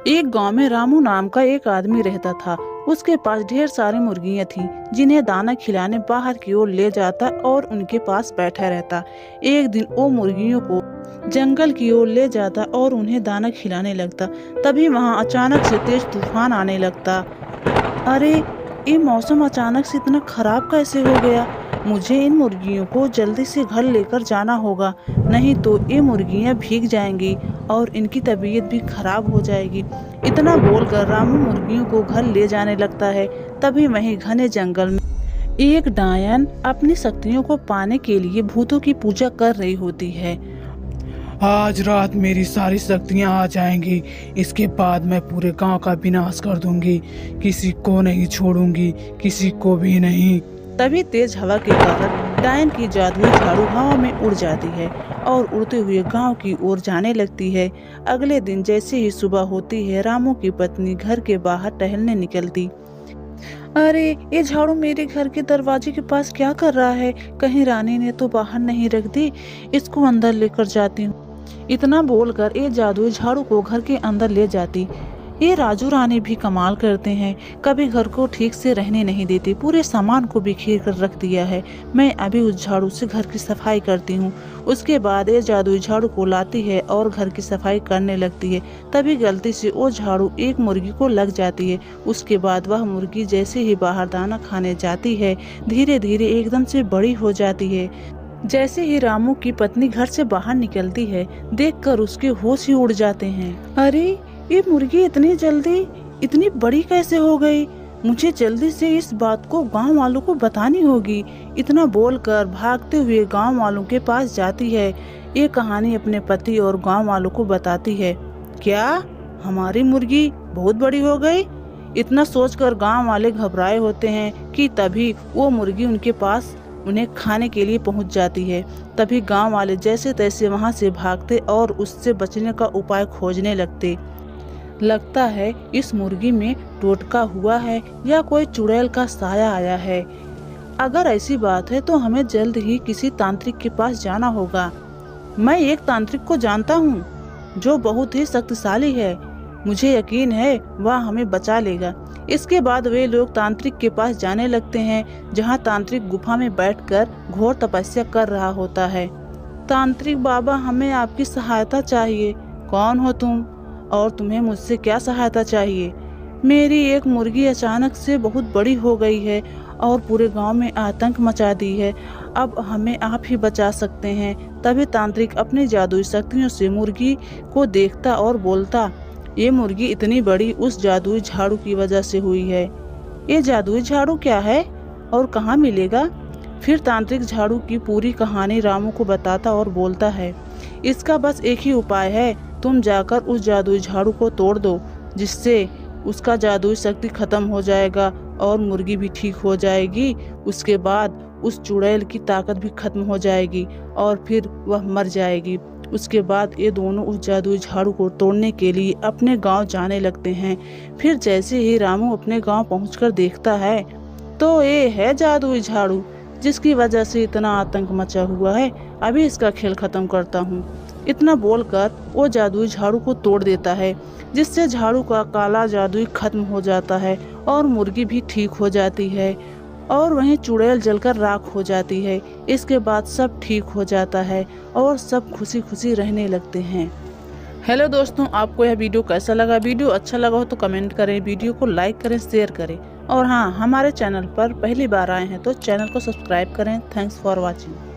एक गांव में रामू नाम का एक आदमी रहता था। उसके पास ढेर सारी मुर्गियां थीं, जिन्हें दाना खिलाने बाहर की ओर ले जाता और उनके पास बैठा रहता। एक दिन वो मुर्गियों को जंगल की ओर ले जाता और उन्हें दाना खिलाने लगता। तभी वहां अचानक से तेज तूफान आने लगता। अरे, ये मौसम अचानक से इतना खराब कैसे हो गया? मुझे इन मुर्गियों को जल्दी से घर लेकर जाना होगा, नहीं तो ये मुर्गियां भीग जाएंगी और इनकी तबीयत भी खराब हो जाएगी। इतना बोलकर रामू मुर्गियों को घर ले जाने लगता है। तभी वहीं घने जंगल में एक डायन अपनी शक्तियों को पाने के लिए भूतों की पूजा कर रही होती है। आज रात मेरी सारी शक्तियां आ जाएंगी। इसके बाद मैं पूरे गांव का विनाश कर दूंगी। किसी को नहीं छोड़ूंगी, किसी को भी नहीं। तभी तेज हवा के कारण डायन की जादुई झाड़ू हवा में उड़ जाती है और उड़ते हुए गांव की ओर जाने लगती है। अगले दिन जैसे ही सुबह होती है, रामू की पत्नी घर के बाहर टहलने निकलती। अरे, ये झाड़ू मेरे घर के दरवाजे के पास क्या कर रहा है? कहीं रानी ने तो बाहर नहीं रख दी। इसको अंदर लेकर जाती हूँ। इतना बोलकर ये जादुई झाड़ू को घर के अंदर ले जाती। ये राजू रानी भी कमाल करते हैं, कभी घर को ठीक से रहने नहीं देते, पूरे सामान को बिखेर कर रख दिया है। मैं अभी उस झाड़ू से घर की सफाई करती हूँ। उसके बाद ये जादुई झाड़ू को लाती है और घर की सफाई करने लगती है। तभी गलती से वो झाड़ू एक मुर्गी को लग जाती है। उसके बाद वह मुर्गी जैसे ही बाहर दाना खाने जाती है, धीरे धीरे एकदम से बड़ी हो जाती है। जैसे ही रामू की पत्नी घर से बाहर निकलती है, देखकर उसके होश ही उड़ जाते हैं। अरे, ये मुर्गी इतनी जल्दी इतनी बड़ी कैसे हो गई? मुझे जल्दी से इस बात को गांव वालों को बतानी होगी। इतना बोलकर भागते हुए गांव वालों के पास जाती है। ये कहानी अपने पति और गांव वालों को बताती है। क्या हमारी मुर्गी बहुत बड़ी हो गई? इतना सोचकर गांव वाले घबराए होते हैं कि तभी वो मुर्गी उनके पास उन्हें खाने के लिए पहुंच जाती है। तभी गांव वाले जैसे तैसे वहां से भागते और उससे बचने का उपाय खोजने लगते। लगता है इस मुर्गी में टोटका हुआ है या कोई चुड़ैल का साया आया है। अगर ऐसी बात है तो हमें जल्द ही किसी तांत्रिक के पास जाना होगा। मैं एक तांत्रिक को जानता हूँ जो बहुत ही शक्तिशाली है। मुझे यकीन है वह हमें बचा लेगा। इसके बाद वे लोग तांत्रिक के पास जाने लगते हैं, जहाँ तांत्रिक गुफा में बैठकर घोर तपस्या कर रहा होता है। तांत्रिक बाबा, हमें आपकी सहायता चाहिए। कौन हो तुम और तुम्हें मुझसे क्या सहायता चाहिए? मेरी एक मुर्गी अचानक से बहुत बड़ी हो गई है और पूरे गांव में आतंक मचा दी है। अब हमें आप ही बचा सकते हैं। तभी तांत्रिक अपनी जादुई शक्तियों से मुर्गी को देखता और बोलता, ये मुर्गी इतनी बड़ी उस जादुई झाड़ू की वजह से हुई है। ये जादुई झाड़ू क्या है और कहाँ मिलेगा? फिर तांत्रिक झाड़ू की पूरी कहानी रामू को बताता और बोलता है, इसका बस एक ही उपाय है। तुम जाकर उस जादुई झाड़ू को तोड़ दो, जिससे उसका जादुई शक्ति खत्म हो जाएगा और मुर्गी भी ठीक हो जाएगी। उसके बाद उस चुड़ैल की ताकत भी खत्म हो जाएगी और फिर वह मर जाएगी। उसके बाद ये दोनों उस जादुई झाड़ू को तोड़ने के लिए अपने गांव जाने लगते हैं। फिर जैसे ही रामू अपने गांव पहुंचकर देखता है तो ये है जादुई झाड़ू, जिसकी वजह से इतना आतंक मचा हुआ है। अभी इसका खेल खत्म करता हूँ। इतना बोलकर वो जादुई झाड़ू को तोड़ देता है, जिससे झाड़ू का काला जादुई खत्म हो जाता है और मुर्गी भी ठीक हो जाती है और वहीं चुड़ैल जलकर राख हो जाती है। इसके बाद सब ठीक हो जाता है और सब खुशी खुशी रहने लगते हैं। हेलो दोस्तों, आपको यह वीडियो कैसा लगा? वीडियो अच्छा लगा हो तो कमेंट करें, वीडियो को लाइक करें, शेयर करें और हाँ, हमारे चैनल पर पहली बार आए हैं तो चैनल को सब्सक्राइब करें। Thanks for watching.